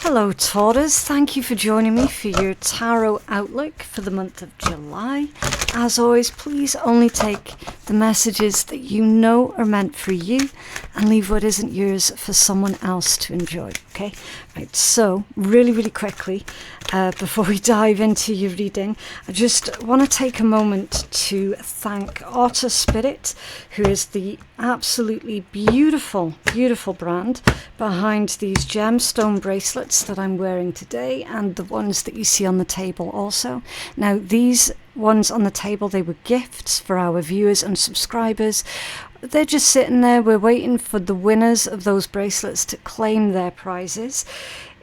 Hello Taurus, thank you for joining me for your tarot outlook for the month of July. As always, please only take the messages that you know are meant for you and leave what isn't yours for someone else to enjoy, okay? Right, so really quickly, before we dive into your reading, I just want to take a moment to thank Otter Spirit, who is the absolutely beautiful brand behind these gemstone bracelets that I'm wearing today, and the ones that you see on the table also. Now, these ones on the table, they were gifts for our viewers and subscribers. They're just sitting there. We're waiting for the winners of those bracelets to claim their prizes.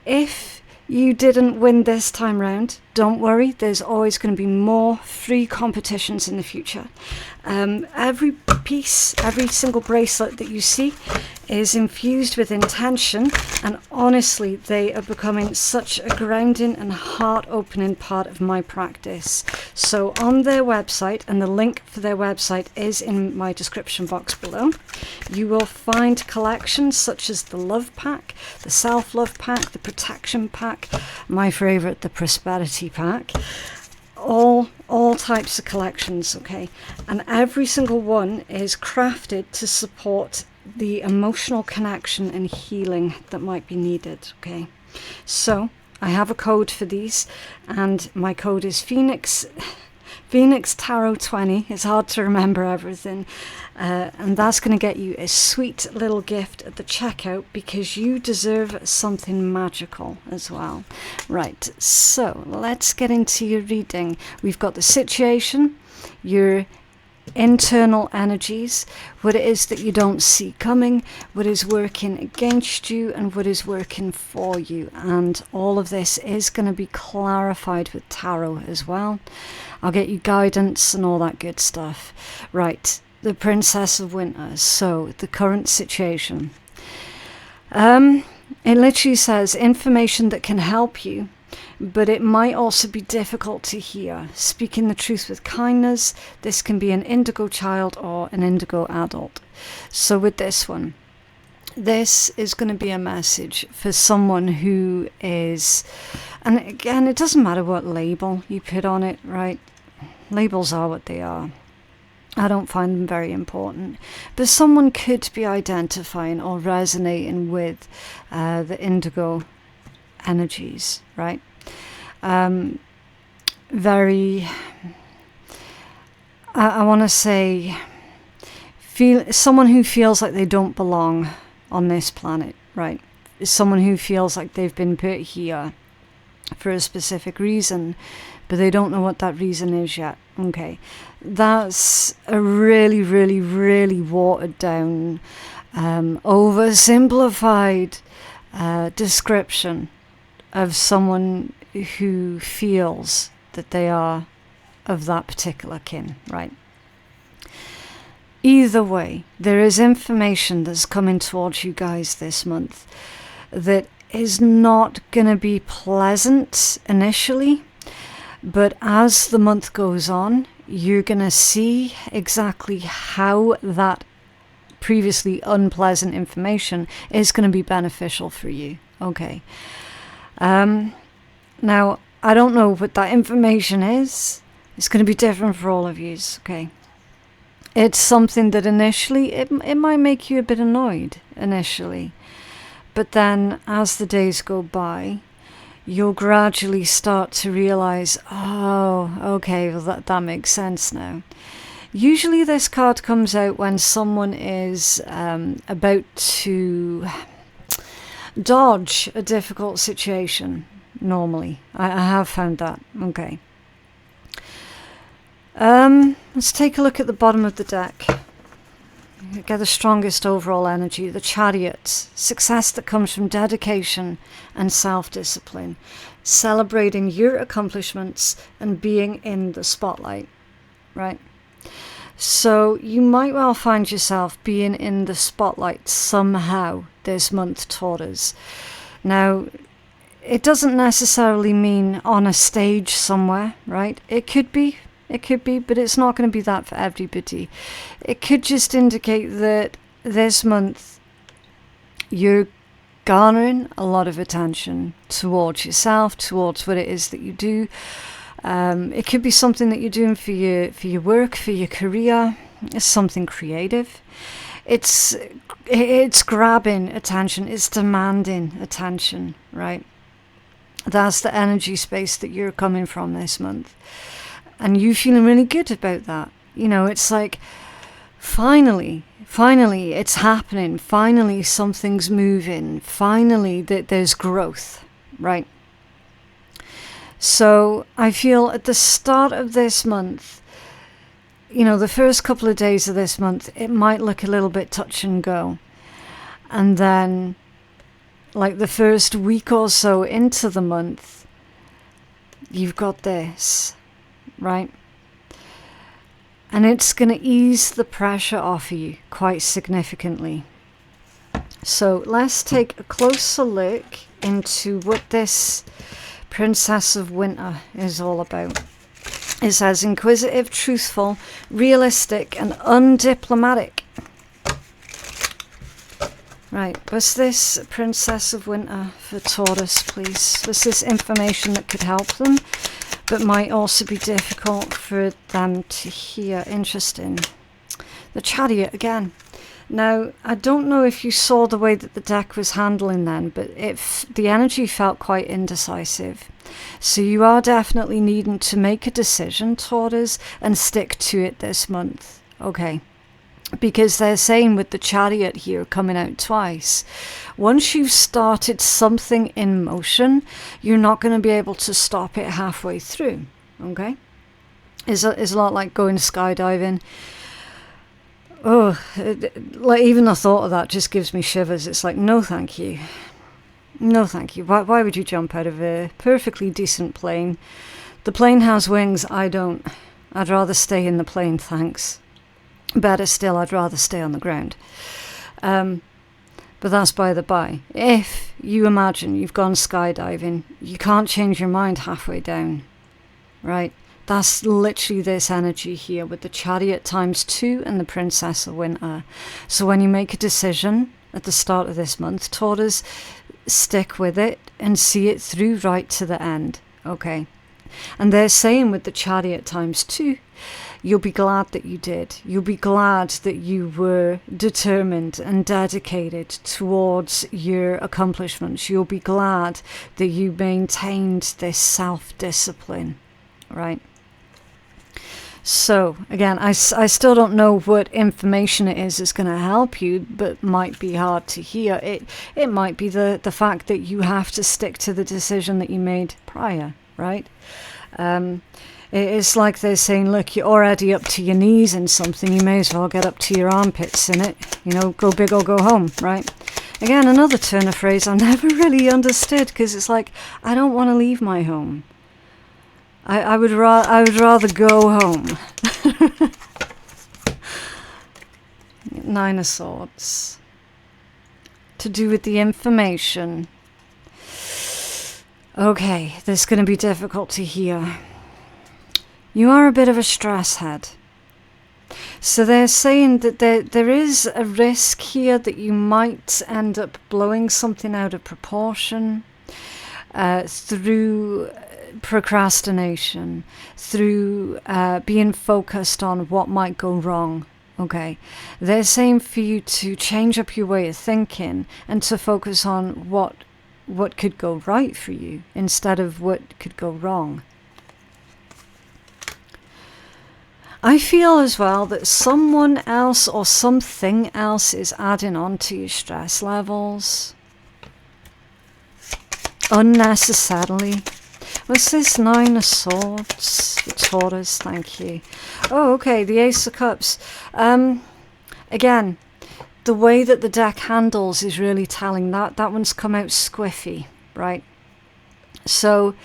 If you didn't win this time round, don't worry, there's always going to be more free competitions in the future. Every piece, every single bracelet that you see is infused with intention, and honestly, they are becoming such a grounding and heart-opening part of my practice. So on their website, and the link for their website is in my description box below, you will find collections such as the Love Pack, the Self-Love Pack, the Protection Pack, my favorite, the Prosperity Pack, all types of collections, okay? And every single one is crafted to support the emotional connection and healing that might be needed, okay? So I have a code for these, and my code is Phoenix Tarot 20. It's hard to remember everything, and that's going to get you a sweet little gift at the checkout, because you deserve something magical as well. Right, so let's get into your reading. We've got the situation, your internal energies, what it is that you don't see coming, what is working against you, and what is working for you. And all of this is going to be clarified with tarot as well. I'll get you guidance and all that good stuff. Right, the Princess of Winter. So the current situation. It literally says information that can help you, but it might also be difficult to hear. Speaking the truth with kindness. This can be an indigo child or an indigo adult. So with this one, this is going to be a message for someone who is, and again, it doesn't matter what label you put on it, right? Labels are what they are. I don't find them very important. But someone could be identifying or resonating with the indigo energies, right? Very, I want to say, someone who feels like they don't belong on this planet, right? Someone who feels like they've been put here for a specific reason, but they don't know what that reason is yet. Okay, that's a really watered down, oversimplified description of someone who feels that they are of that particular kin, right? Either way, there is information that's coming towards you guys this month that is not going to be pleasant initially, but as the month goes on, you're going to see exactly how that previously unpleasant information is going to be beneficial for you, okay? Now, I don't know what that information is. It's going to be different for all of you, okay? It's something that initially, it might make you a bit annoyed initially. But then, as the days go by, you'll gradually start to realize, oh, okay, well that makes sense now. Usually this card comes out when someone is about to dodge a difficult situation. Normally, I have found that. Okay. Let's take a look at the bottom of the deck. Get the strongest overall energy. The Chariot. Success that comes from dedication and self-discipline. Celebrating your accomplishments and being in the spotlight. Right? So you might well find yourself being in the spotlight somehow this month, Taurus. Now, it doesn't necessarily mean on a stage somewhere, right? It could be, but it's not going to be that for everybody. It could just indicate that this month you're garnering a lot of attention towards yourself, towards what it is that you do. It could be something that you're doing for your work, for your career. It's something creative. It's grabbing attention. It's demanding attention, right? That's the energy space that you're coming from this month. And you feeling really good about that. You know, it's like, finally, it's happening. Finally, something's moving. Finally, there's growth, right? So I feel at the start of this month, you know, the first couple of days of this month, it might look a little bit touch and go. And then, like the first week or so into the month, you've got this, right? And it's going to ease the pressure off you quite significantly. So let's take a closer look into what this Princess of Winter is all about. It says inquisitive, truthful, realistic, and undiplomatic. Right, what's this Princess of Winter for Taurus, please? What's this information that could help them, but might also be difficult for them to hear? Interesting. The Chariot again. Now, I don't know if you saw the way that the deck was handling then, but the energy felt quite indecisive. So you are definitely needing to make a decision, Taurus, and stick to it this month. Okay. Because they're saying with the Chariot here coming out twice, once you've started something in motion, you're not going to be able to stop it halfway through. Okay? It's a lot like going skydiving. Oh, like even the thought of that just gives me shivers. It's like, no thank you. No thank you. Why would you jump out of a perfectly decent plane? The plane has wings, I don't. I'd rather stay in the plane, thanks. Better still, I'd rather stay on the ground. But that's by the by. If you imagine you've gone skydiving, you can't change your mind halfway down, right? That's literally this energy here with the Chariot ×2 and the Princess of Winter. So when you make a decision at the start of this month, Taurus, stick with it and see it through right to the end, okay? And they're saying with the Chariot ×2, you'll be glad that you did. You'll be glad that you were determined and dedicated towards your accomplishments. You'll be glad that you maintained this self-discipline, right? So, again, I still don't know what information it is that's going to help you, but might be hard to hear. It might be the fact that you have to stick to the decision that you made prior, right? It's like they're saying, look, you're already up to your knees in something, you may as well get up to your armpits in it. You know, go big or go home, right? Again, another turn of phrase I never really understood, because it's like, I don't want to leave my home. I would rather go home. Nine of Swords. To do with the information. Okay, this is going to be difficult to hear. You are a bit of a stress head. So they're saying that there is a risk here that you might end up blowing something out of proportion through procrastination, through being focused on what might go wrong. Okay, they're saying for you to change up your way of thinking and to focus on what could go right for you instead of what could go wrong. I feel as well that someone else or something else is adding on to your stress levels unnecessarily. What's this? Nine of Swords, the Taurus, thank you. Oh, okay, the Ace of Cups. Again, the way that the deck handles is really telling. That one's come out squiffy, right? So,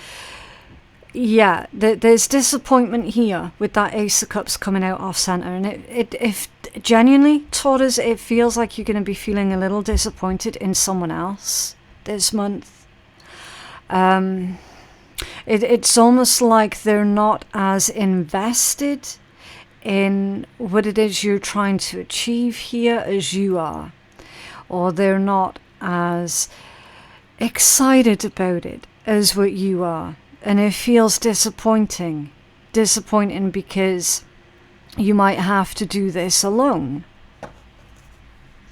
yeah, there's disappointment here with that Ace of Cups coming out off center, and if genuinely, Taurus, it feels like you're going to be feeling a little disappointed in someone else this month. It's almost like they're not as invested in what it is you're trying to achieve here as you are, or they're not as excited about it as what you are. And it feels disappointing. Disappointing because you might have to do this alone.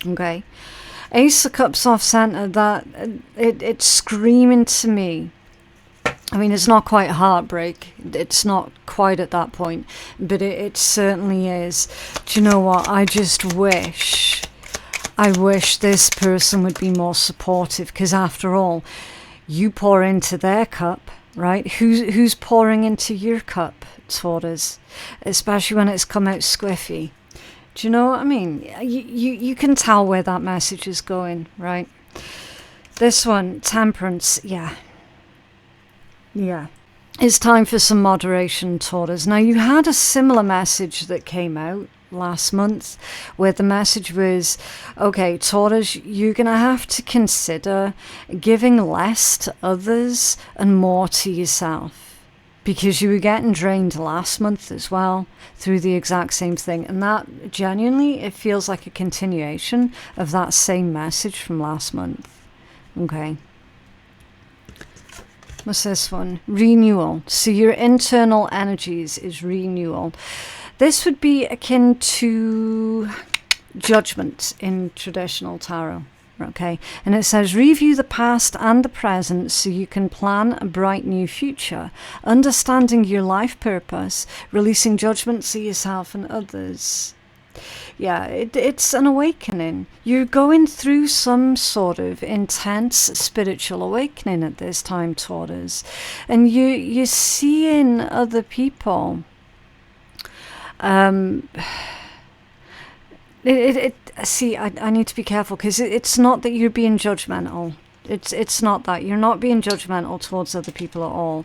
Okay. Ace of Cups off center, that it's screaming to me. I mean, it's not quite heartbreak. It's not quite at that point, but it certainly is. Do you know what? I wish this person would be more supportive, because after all, you pour into their cup, right? Who's pouring into your cup, Taurus? Especially when it's come out squiffy. Do you know what I mean? You can tell where that message is going, right? This one, Temperance, yeah. It's time for some moderation, Taurus. Now, you had a similar message that came out last month, where the message was, okay, Taurus, you're going to have to consider giving less to others and more to yourself, because you were getting drained last month as well through the exact same thing. And that, genuinely, it feels like a continuation of that same message from last month. Okay. What's this one? Renewal. So your internal energies is renewal. This would be akin to judgment in traditional tarot. Okay, and it says, review the past and the present so you can plan a bright new future, understanding your life purpose, releasing judgment to yourself and others. Yeah, it's an awakening. You're going through some sort of intense spiritual awakening at this time, Taurus. And you're seeing other people. See, I need to be careful, because it's not that you're being judgmental. It's not that. You're not being judgmental towards other people at all.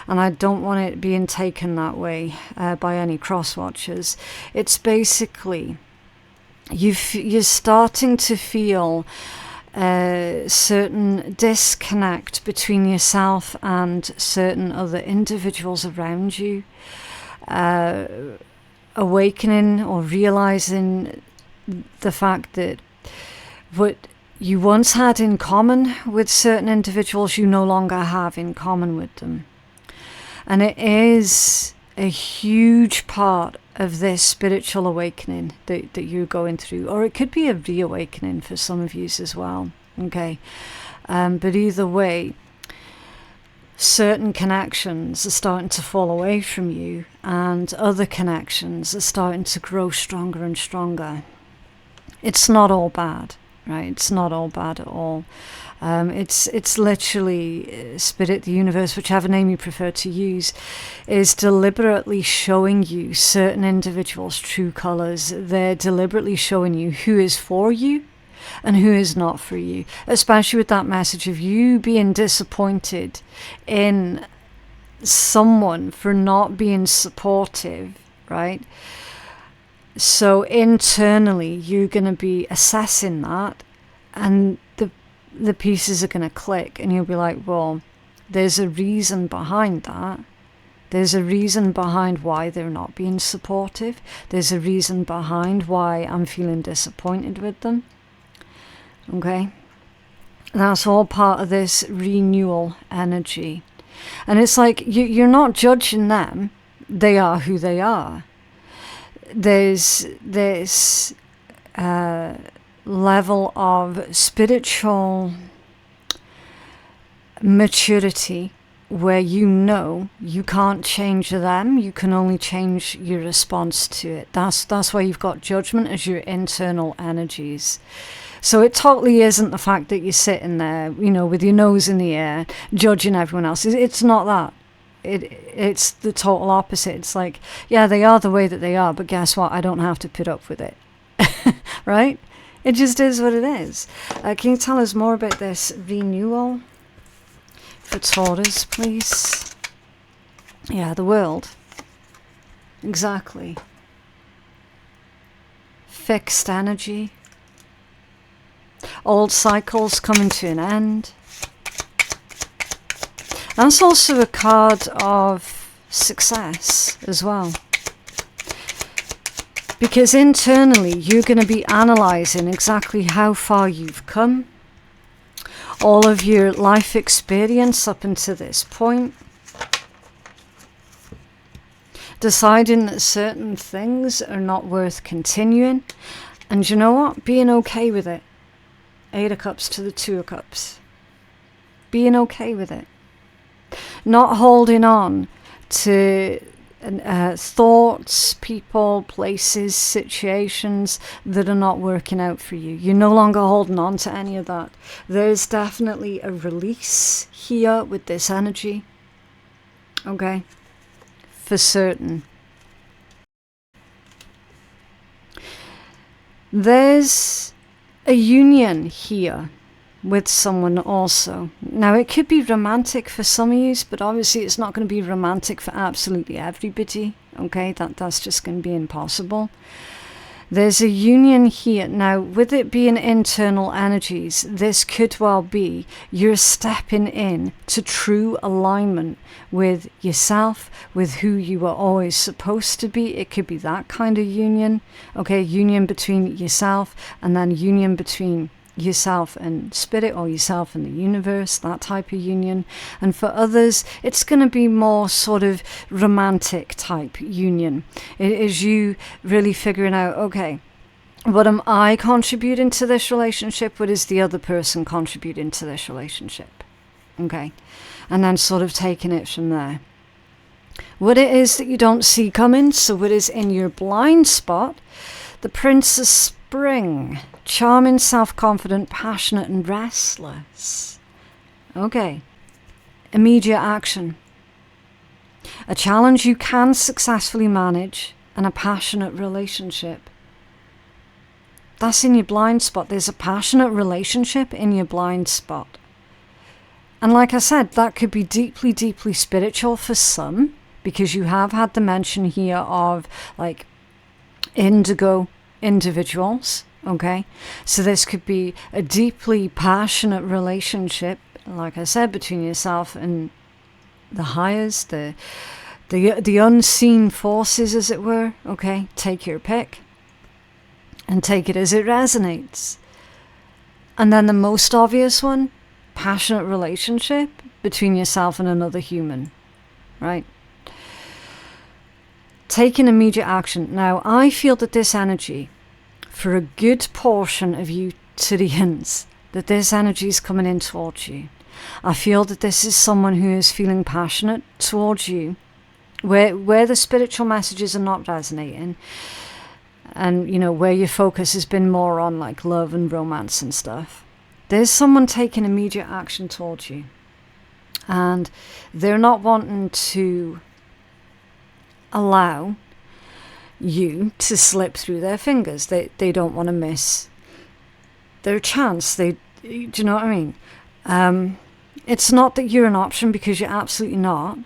And I don't want it being taken that way by any cross-watchers. It's basically, you're starting to feel a certain disconnect between yourself and certain other individuals around you. Awakening or realizing the fact that what you once had in common with certain individuals, you no longer have in common with them. And it is a huge part of this spiritual awakening that you're going through. Or it could be a reawakening for some of you as well. Okay. But either way, certain connections are starting to fall away from you, and other connections are starting to grow stronger and stronger. It's not all bad, right? It's not all bad at all. It's literally spirit, the universe, whichever name you prefer to use, is deliberately showing you certain individuals' true colors. They're deliberately showing you who is for you and who is not for you, especially with that message of you being disappointed in someone for not being supportive, right? So internally, you're going to be assessing that, and the pieces are going to click, and you'll be like, well, there's a reason behind that. There's a reason behind why they're not being supportive. There's a reason behind why I'm feeling disappointed with them. Okay? That's all part of this renewal energy. And it's like, you're not judging them. They are who they are. There's this level of spiritual maturity where you know you can't change them, you can only change your response to it. That's why you've got judgment as your internal energies. So it totally isn't the fact that you're sitting there, you know, with your nose in the air, judging everyone else. It's not that. It's the total opposite. It's like, yeah, they are the way that they are, but guess what? I don't have to put up with it. Right? It just is what it is. Can you tell us more about this renewal for Taurus, please? Yeah, the world. Exactly. Fixed energy. Old cycles coming to an end. That's also a card of success as well. Because internally, you're going to be analysing exactly how far you've come, all of your life experience up until this point. Deciding that certain things are not worth continuing. And you know what? Being okay with it. 8 of Cups to the 2 of Cups. Being okay with it. Not holding on to thoughts, people, places, situations that are not working out for you. You're no longer holding on to any of that. There's definitely a release here with this energy. Okay? For certain. There's a union here with someone also. Now, it could be romantic for some of you, but obviously it's not going to be romantic for absolutely everybody. Okay, that's just going to be impossible. There's a union here. Now, with it being internal energies, this could well be you're stepping in to true alignment with yourself, with who you were always supposed to be. It could be that kind of union. Okay, union between yourself, and then union between yourself and spirit, or yourself and the universe, that type of union. And for others, it's going to be more sort of romantic type union. It is you really figuring out, okay, what am I contributing to this relationship? What is the other person contributing to this relationship? Okay, and then sort of taking it from there. What it is that you don't see coming, so what is in your blind spot, the Prince of Spring. Charming, self-confident, passionate and restless. Okay. Immediate action. A challenge you can successfully manage, and a passionate relationship. That's in your blind spot. There's a passionate relationship in your blind spot. And like I said, that could be deeply, deeply spiritual for some, because you have had the mention here of like indigo individuals. Okay, so this could be a deeply passionate relationship, like I said, between yourself and the highes, the unseen forces, as it were. Okay, take your pick and take it as it resonates. And then the most obvious one, passionate relationship between yourself and another human, right? Taking immediate action. Now, I feel that this energy, for a good portion of you Tyrians, that this energy is coming in towards you. I feel that this is someone who is feeling passionate towards you, where the spiritual messages are not resonating, and you know, where your focus has been more on like love and romance and stuff. There's someone taking immediate action towards you, and they're not wanting to allow you to slip through their fingers. They don't want to miss their chance. Do you know what I mean? It's not that you're an option, because you're absolutely not.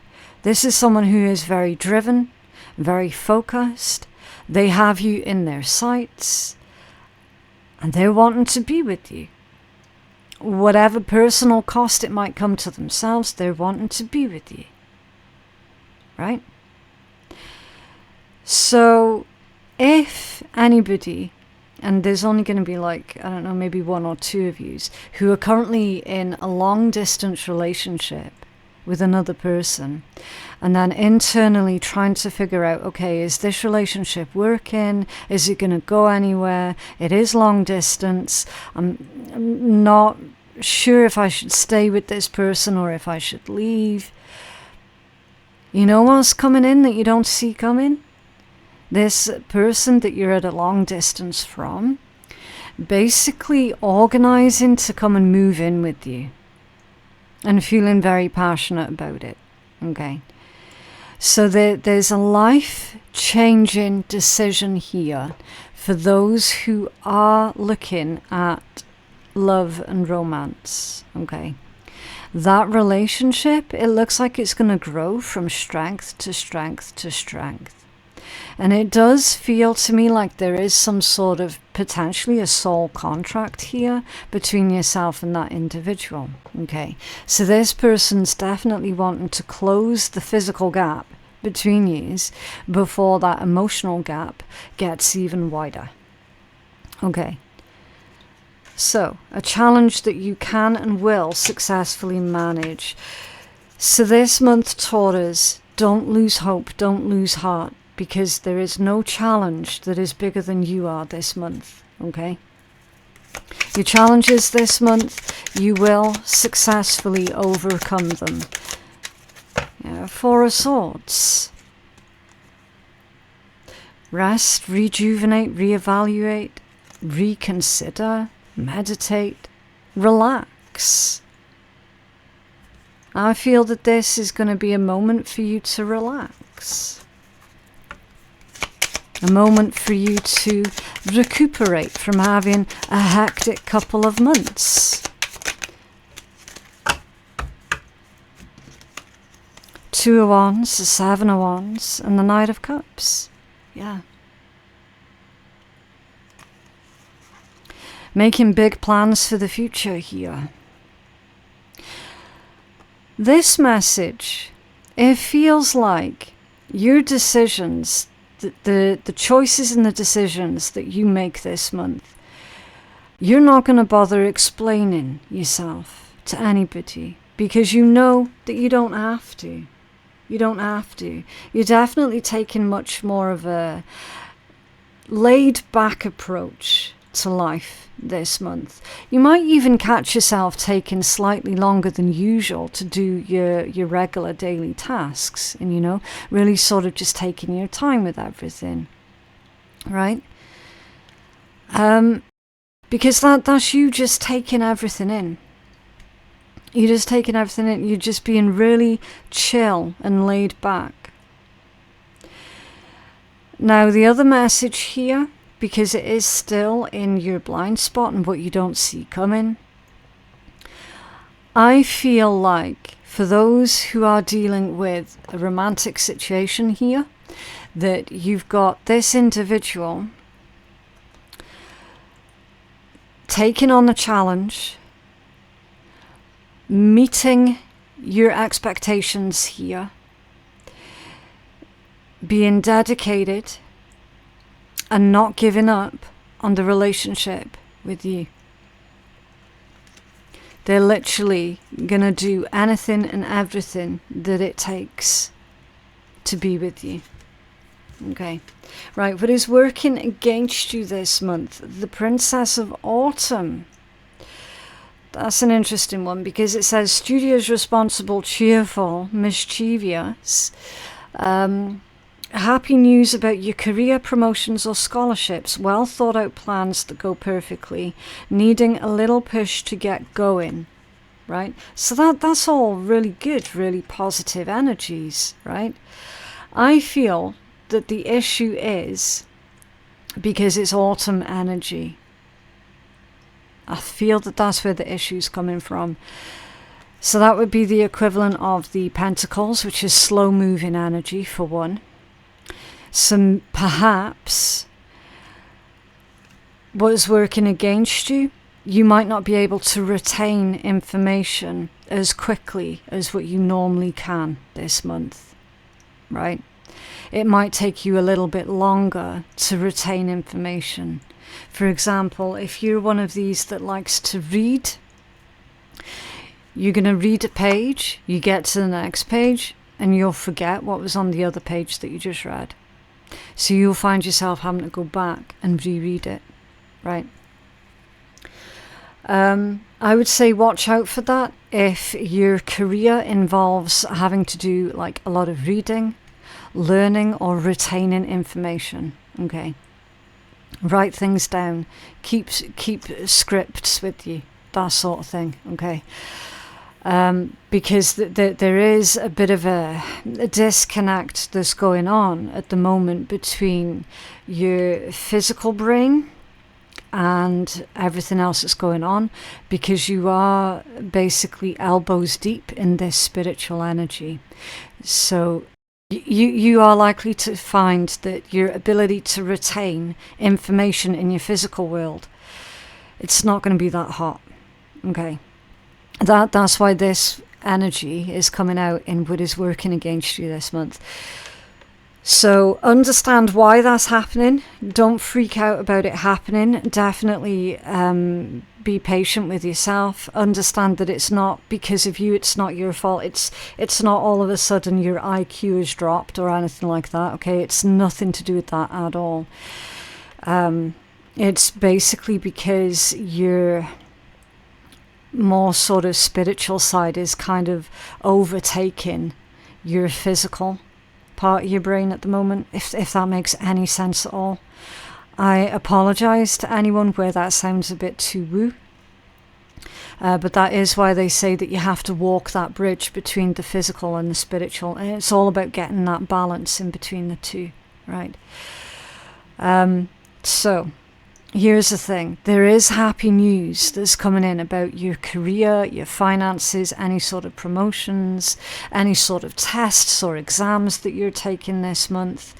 This is someone who is very driven, very focused. They have you in their sights, and they're wanting to be with you. Whatever personal cost it might come to themselves, they're wanting to be with you. Right? So, if anybody, and there's only going to be like, I don't know, maybe 1 or 2 of you who are currently in a long distance relationship with another person, and then internally trying to figure out, okay, is this relationship working? Is it going to go anywhere? It is long distance. I'm not sure if I should stay with this person or if I should leave. You know what's coming in that you don't see coming? This person that you're at a long distance from, basically organizing to come and move in with you, and feeling very passionate about it. Okay, so there's a life-changing decision here for those who are looking at love and romance. Okay, that relationship, it looks like it's going to grow from strength to strength to strength. And it does feel to me like there is some sort of potentially a soul contract here between yourself and that individual. Okay, so this person's definitely wanting to close the physical gap between yous before that emotional gap gets even wider. Okay, So, a challenge that you can and will successfully manage. So this month, Taurus, don't lose hope, don't lose heart, because there is no challenge that is bigger than you are this month, okay? Your challenges this month, you will successfully overcome them. Yeah, Four of Swords. Rest, rejuvenate, reevaluate, reconsider, meditate, relax. I feel that this is going to be a moment for you to relax. A moment for you to recuperate from having a hectic couple of months. Two of Wands, the Seven of Wands, and the Knight of Cups. Yeah. Making big plans for the future here. This message, it feels like your decisions, the choices and the decisions that you make this month, you're not going to bother explaining yourself to anybody because you know that you don't have to. You don't have to. You're definitely taking much more of a laid back approach to life this month. You might even catch yourself taking slightly longer than usual to do your regular daily tasks, and you know, really sort of just taking your time with everything, right? Because that's you just taking everything in. You're just taking everything in. You're just being really chill and laid back. Now the other message here, because it is still in your blind spot and what you don't see coming, I feel like for those who are dealing with a romantic situation here, that you've got this individual taking on the challenge, meeting your expectations here, being dedicated and not giving up on the relationship with you. They're literally going to do anything and everything that it takes to be with you. Okay. Right, what is working against you this month? The Princess of Autumn. That's an interesting one because it says studious, responsible, cheerful, mischievous. Happy news about your career, promotions or scholarships. Well thought out plans that go perfectly. Needing a little push to get going. Right? So that's all really good, really positive energies, right? I feel that the issue is because it's autumn energy. I feel that that's where the issue's coming from. So that would be the equivalent of the Pentacles, which is slow moving energy for one. So perhaps what is working against you, you might not be able to retain information as quickly as what you normally can this month, right? It might take you a little bit longer to retain information. For example, if you're one of these that likes to read, you're going to read a page, you get to the next page, and you'll forget what was on the other page that you just read. So you'll find yourself having to go back and reread it, right? I would say watch out for that if your career involves having to do like a lot of reading, learning or retaining information, okay? Write things down, keep scripts with you, that sort of thing, okay? Because there is a bit of a disconnect that's going on at the moment between your physical brain and everything else that's going on, because you are basically elbows deep in this spiritual energy. So you are likely to find that your ability to retain information in your physical world, it's not going to be that hot, okay? That's why this energy is coming out in what is working against you this month. So understand why that's happening. Don't freak out about it happening. Definitely be patient with yourself. Understand that it's not because of you, it's not your fault. It's not all of a sudden your IQ has dropped or anything like that, okay? It's nothing to do with that at all. It's basically because your more sort of spiritual side is kind of overtaking your physical part of your brain at the moment, if that makes any sense at all. I apologize to anyone where that sounds a bit too woo, but that is why they say that you have to walk that bridge between the physical and the spiritual, and it's all about getting that balance in between the two, right? So here's the thing. There is happy news that's coming in about your career, your finances, any sort of promotions, any sort of tests or exams that you're taking this month.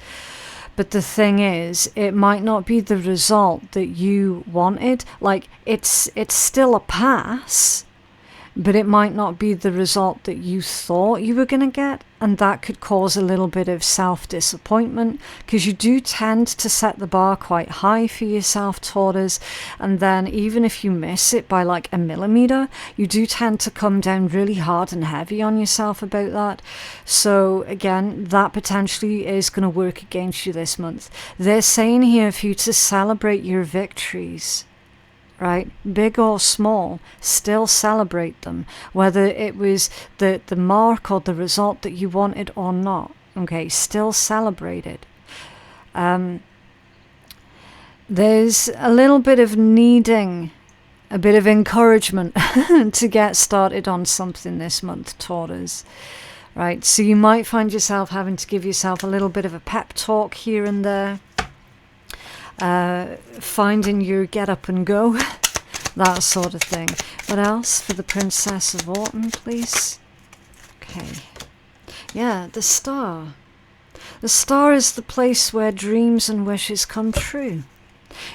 But the thing is, it might not be the result that you wanted. Like, it's still a pass, but it might not be the result that you thought you were going to get, and that could cause a little bit of self-disappointment, because you do tend to set the bar quite high for yourself, Taurus, and then even if you miss it by like a millimeter, you do tend to come down really hard and heavy on yourself about that. So again, that potentially is going to work against you this month. They're saying here for you to celebrate your victories, right? Big or small, still celebrate them, whether it was the mark or the result that you wanted or not. Okay, still celebrate it. There's a little bit of needing a bit of encouragement to get started on something this month, Taurus. Right, so you might find yourself having to give yourself a little bit of a pep talk here and there. Finding your get up and go, that sort of thing. What else for the Princess of Autumn, please? Okay. Yeah, the star. The star is the place where dreams and wishes come true.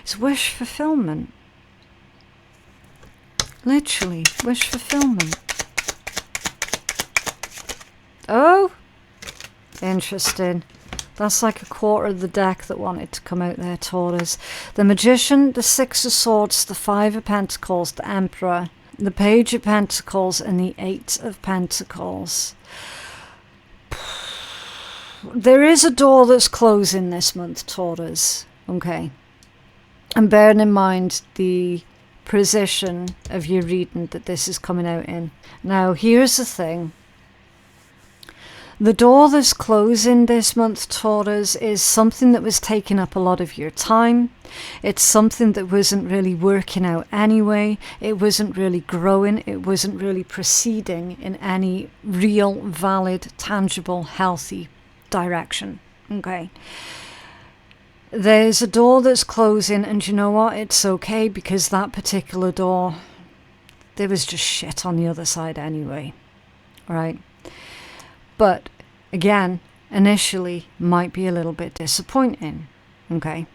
It's wish fulfillment. Literally, wish fulfillment. Oh, interesting. That's like a quarter of the deck that wanted to come out there, Taurus. The Magician, the Six of Swords, the Five of Pentacles, the Emperor, the Page of Pentacles, and the Eight of Pentacles. There is a door that's closing this month, Taurus. Okay. And bearing in mind the position of your reading that this is coming out in. Now, here's the thing. The door that's closing this month, Taurus, is something that was taking up a lot of your time. It's something that wasn't really working out anyway. It wasn't really growing. It wasn't really proceeding in any real, valid, tangible, healthy direction. Okay. There's a door that's closing, and you know what? It's okay, because that particular door, there was just shit on the other side anyway. Right? But again, initially might be a little bit disappointing. Okay.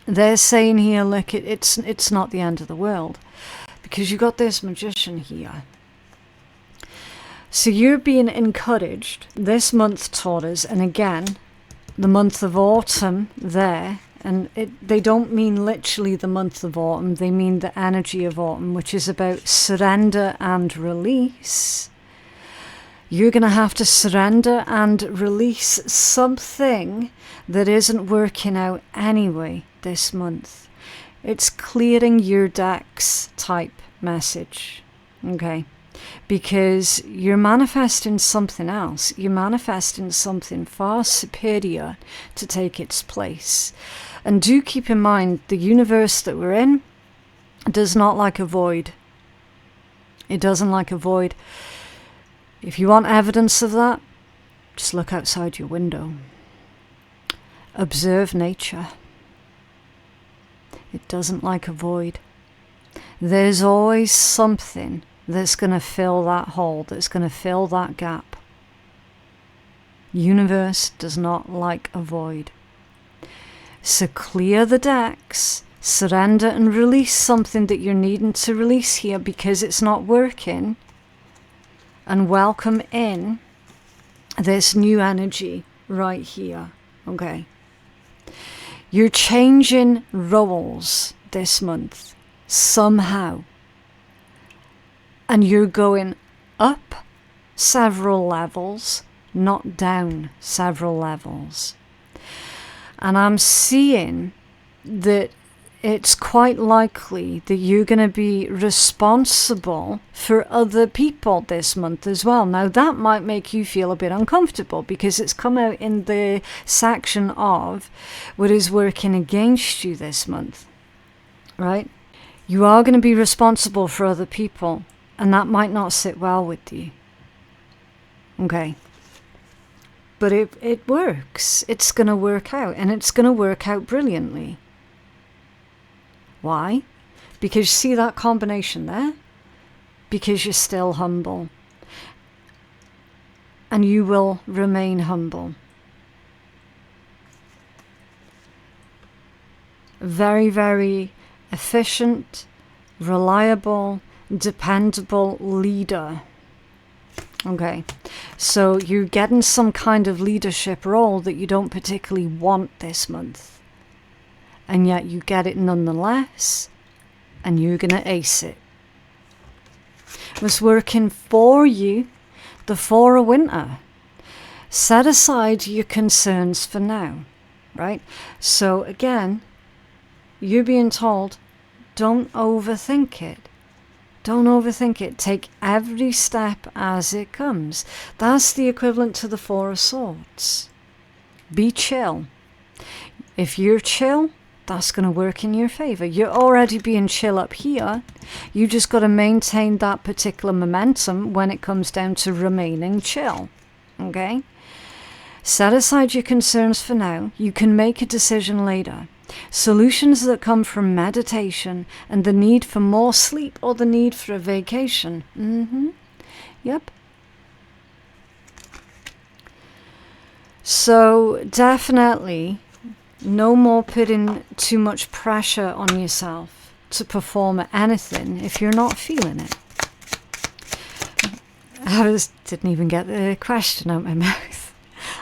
They're saying here, look, it's not the end of the world, because you got this Magician here. So you're being encouraged this month, Taurus, and again, the month of autumn there, and they don't mean literally the month of autumn, they mean the energy of autumn, which is about surrender and release. You're going to have to surrender and release something that isn't working out anyway this month. It's clearing your decks type message, okay? Because you're manifesting something else. You're manifesting something far superior to take its place. And do keep in mind, the universe that we're in does not like a void. It doesn't like a void. If you want evidence of that, just look outside your window. Observe nature. It doesn't like a void. There's always something that's going to fill that hole, that's going to fill that gap. Universe does not like a void. So clear the decks, surrender and release something that you're needing to release here because it's not working. And welcome in this new energy right here, okay? You're changing roles this month. somehow. And you're going up several levels, not down several levels. And I'm seeing that it's quite likely that you're going to be responsible for other people this month as well. Now, that might make you feel a bit uncomfortable because it's come out in the section of what is working against you this month, right? You are going to be responsible for other people, and that might not sit well with you. Okay. But it works. It's going to work out, and it's going to work out brilliantly. Why? Because you see that combination there? Because you're still humble. And you will remain humble. Very, very efficient, reliable, dependable leader. Okay, so you're getting some kind of leadership role that you don't particularly want this month. And yet you get it nonetheless, and you're going to ace it. What's working for you, the Four of Winter. Set aside your concerns for now, right? So again, you're being told, don't overthink it. Don't overthink it. Take every step as it comes. That's the equivalent to the Four of Swords. Be chill. If you're chill, that's going to work in your favor. You're already being chill up here. You just got to maintain that particular momentum when it comes down to remaining chill. Okay? Set aside your concerns for now. You can make a decision later. Solutions that come from meditation and the need for more sleep or the need for a vacation. Yep. So definitely no more putting too much pressure on yourself to perform anything if you're not feeling it. I didn't even get the question out my mouth.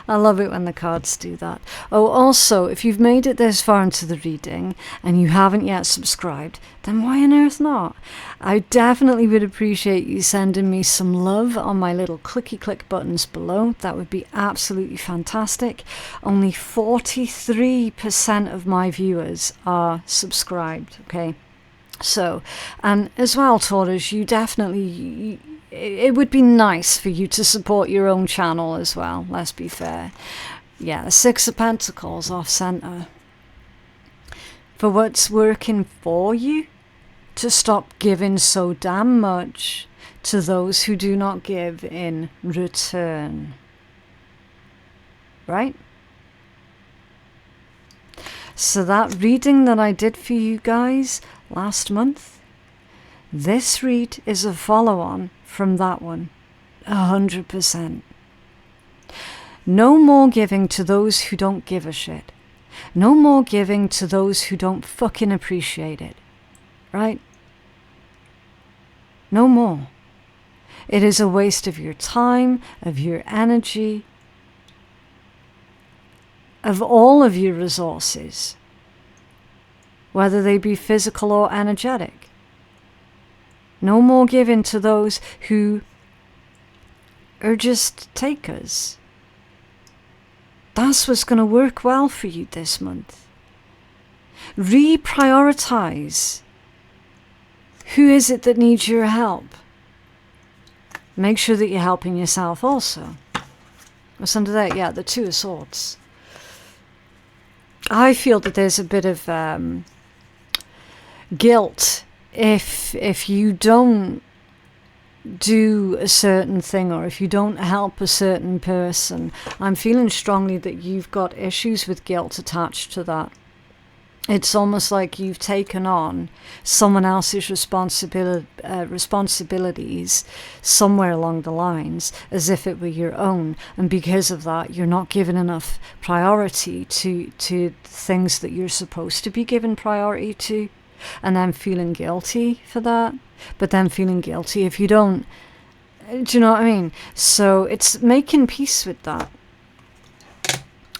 I love it when the cards do that. Oh, also, if you've made it this far into the reading and you haven't yet subscribed, then why on earth not? I definitely would appreciate you sending me some love on my little clicky click buttons below. That would be absolutely fantastic. Only 43% of my viewers are subscribed, okay? So, and as well, Taurus, you definitely... It would be nice for you to support your own channel as well, let's be fair. Yeah, the Six of Pentacles off center. For what's working for you, to stop giving so damn much to those who do not give in return. Right? So that reading that I did for you guys last month, this read is a follow-on from that one, 100%. No more giving to those who don't give a shit. No more giving to those who don't fucking appreciate it. Right? No more. It is a waste of your time, of your energy, of all of your resources, whether they be physical or energetic. No more giving to those who are just takers. That's what's going to work well for you this month. Reprioritize. Who is it that needs your help? Make sure that you're helping yourself also. What's under that? Yeah, the Two of Swords. I feel that there's a bit of guilt if you don't do a certain thing, or if you don't help a certain person. I'm feeling strongly that you've got issues with guilt attached to that. It's almost like you've taken on someone else's responsibilities somewhere along the lines as if it were your own, and because of that you're not giving enough priority to things that you're supposed to be given priority to, and then feeling guilty for that, but then feeling guilty if you don't. Do you know what I mean? So it's making peace with that,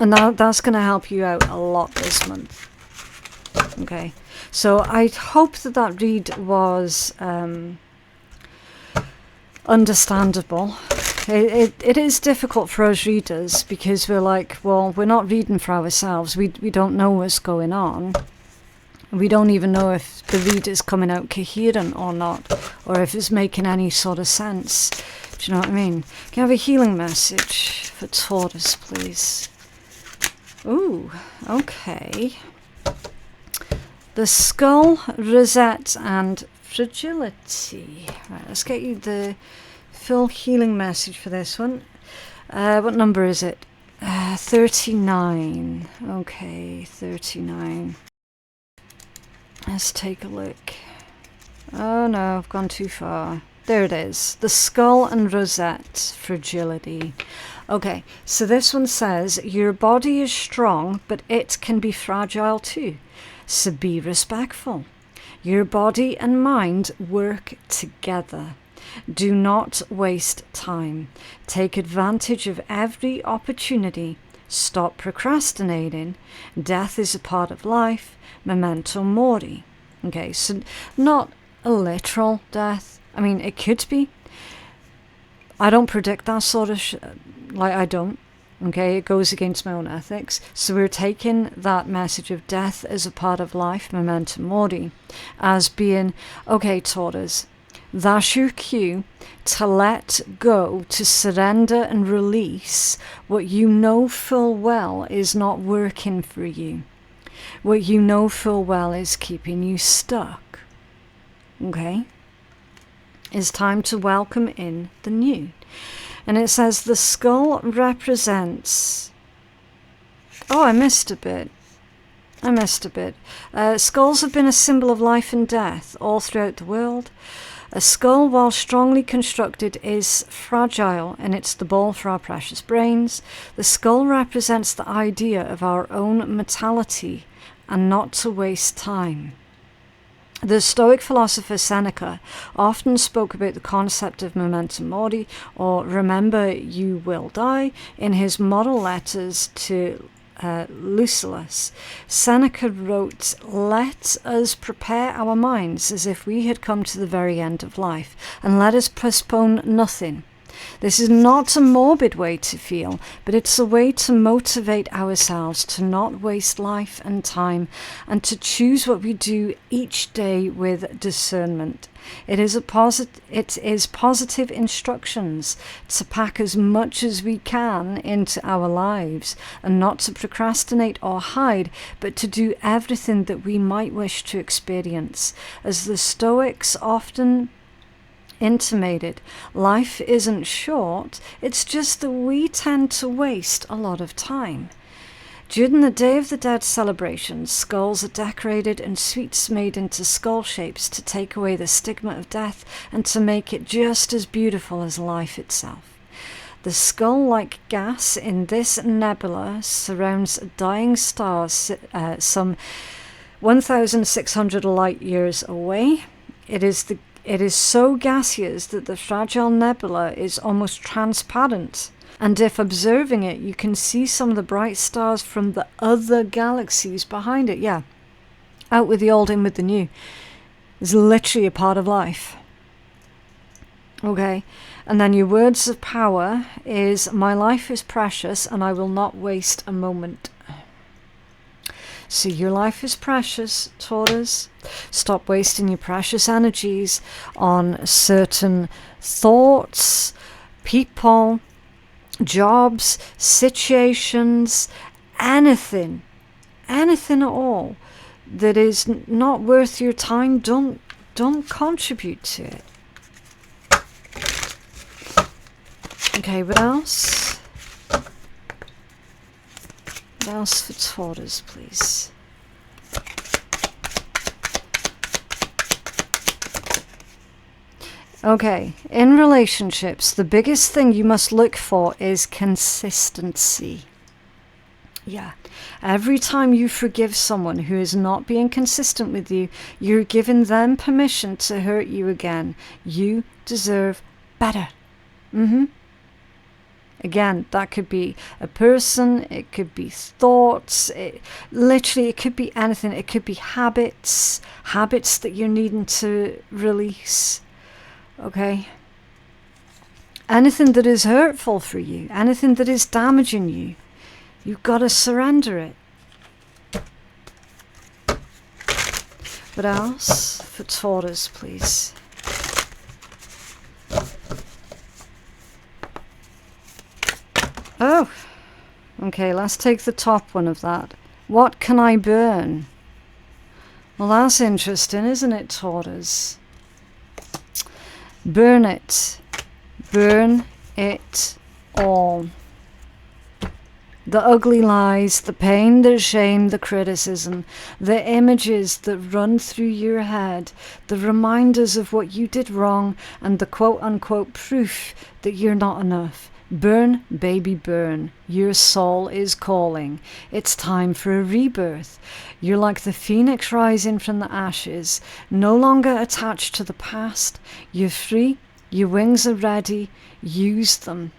and that's going to help you out a lot this month. Okay, so I hope that that read was understandable. It is difficult for us readers because we're like, well, we're not reading for ourselves. We don't know what's going on. We don't even know if the read is coming out coherent or not, or if it's making any sort of sense. Do you know what I mean? Can I have a healing message for Taurus, please? Ooh, okay. The skull, rosette, and fragility. Right, let's get you the full healing message for this one. What number is it? 39. Okay, 39. Let's take a look. Oh no, I've gone too far. There it is. The skull and rosette, fragility. Okay, so this one says, your body is strong, but it can be fragile too. So be respectful. Your body and mind work together. Do not waste time. Take advantage of every opportunity. Stop procrastinating. Death is a part of life. Memento mori. Okay, so not a literal death. I mean, it could be. I don't predict that sort of I don't. Okay, it goes against my own ethics. So we're taking that message of death as a part of life, memento mori, as being, okay, Taurus, that's your cue to let go, to surrender and release what you know full well is not working for you. What you know full well is keeping you stuck. Okay? It's time to welcome in the new. And it says the skull represents... Oh, I missed a bit. Skulls have been a symbol of life and death all throughout the world. A skull, while strongly constructed, is fragile, and it's the ball for our precious brains. The skull represents the idea of our own mortality and not to waste time. The Stoic philosopher Seneca often spoke about the concept of memento mori, or remember you will die, in his moral letters to Lucullus. Seneca wrote, let us prepare our minds as if we had come to the very end of life, and let us postpone nothing. This is not a morbid way to feel, but it's a way to motivate ourselves to not waste life and time, and to choose what we do each day with discernment. It is positive instructions to pack as much as we can into our lives, and not to procrastinate or hide, but to do everything that we might wish to experience. As the Stoics often intimated, life isn't short, it's just that we tend to waste a lot of time. During the Day of the Dead celebrations, skulls are decorated and sweets made into skull shapes to take away the stigma of death and to make it just as beautiful as life itself. The skull-like gas in this nebula surrounds dying stars some 1,600 light years away. It is so gaseous that the fragile nebula is almost transparent, and if observing it, you can see some of the bright stars from the other galaxies behind it. Yeah, out with the old, in with the new. It's literally a part of life. Okay, and then your words of power is, my life is precious and I will not waste a moment. So your life is precious, Taurus. Stop wasting your precious energies on certain thoughts, people, jobs, situations, anything at all that is not worth your time. Don't contribute to it. Okay, what else? What else for Taurus, please? Okay, in relationships, the biggest thing you must look for is consistency. Yeah, every time you forgive someone who is not being consistent with you, you're giving them permission to hurt you again. You deserve better. Again, that could be a person, it could be thoughts, literally it could be anything. It could be habits that you're needing to release, okay? Anything that is hurtful for you, anything that is damaging you, you've got to surrender it. What else for Taurus, please? Oh, okay, let's take the top one of that. What can I burn? Well, that's interesting, isn't it, Taurus? Burn it. Burn it all. The ugly lies, the pain, the shame, the criticism, the images that run through your head, the reminders of what you did wrong, and the quote-unquote proof that you're not enough. Burn, baby, burn. Your soul is calling. It's time for a rebirth. You're like the phoenix rising from the ashes, no longer attached to the past. You're free, your wings are ready, use them.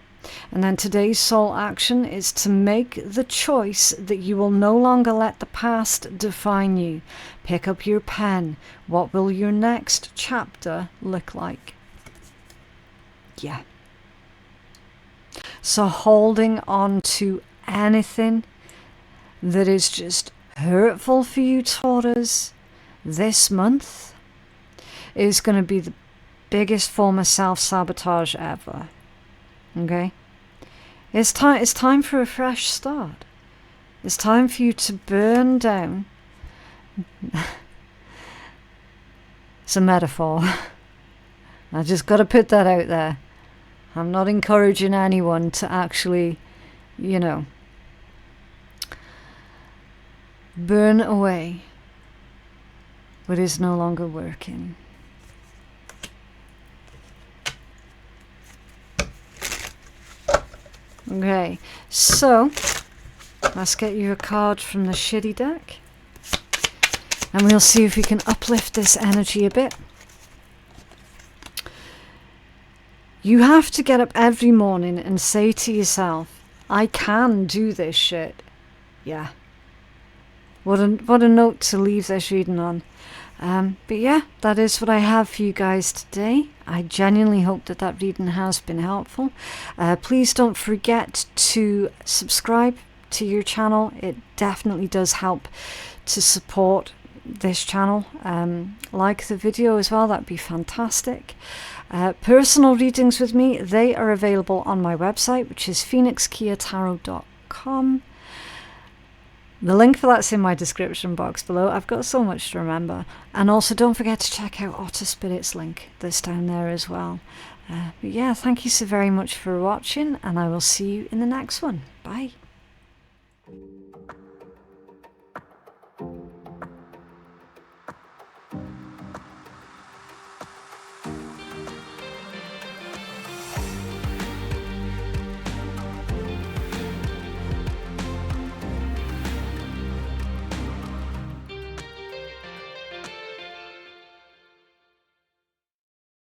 And then today's soul action is to make the choice that you will no longer let the past define you. Pick up your pen. What will your next chapter look like? Yeah. So holding on to anything that is just hurtful for you, Taurus, this month is going to be the biggest form of self-sabotage ever. Okay? It's time for a fresh start. It's time for you to burn down. It's a metaphor. I just got to put that out there. I'm not encouraging anyone to actually, burn away what is no longer working. Okay, so let's get you a card from the shitty deck. And we'll see if we can uplift this energy a bit. You have to get up every morning and say to yourself, I can do this shit. Yeah. What a note to leave this reading on. But yeah, that is what I have for you guys today. I genuinely hope that reading has been helpful. Please don't forget to subscribe to your channel. It definitely does help to support this channel. Like the video as well, that'd be fantastic. Personal readings with me, they are available on my website, which is phoenixkeiatarot.com. The link for that's in my description box below. I've got so much to remember. And also don't forget to check out Otter Spirit's link that's down there as well. But yeah, thank you so very much for watching, and I will see you in the next one. Bye.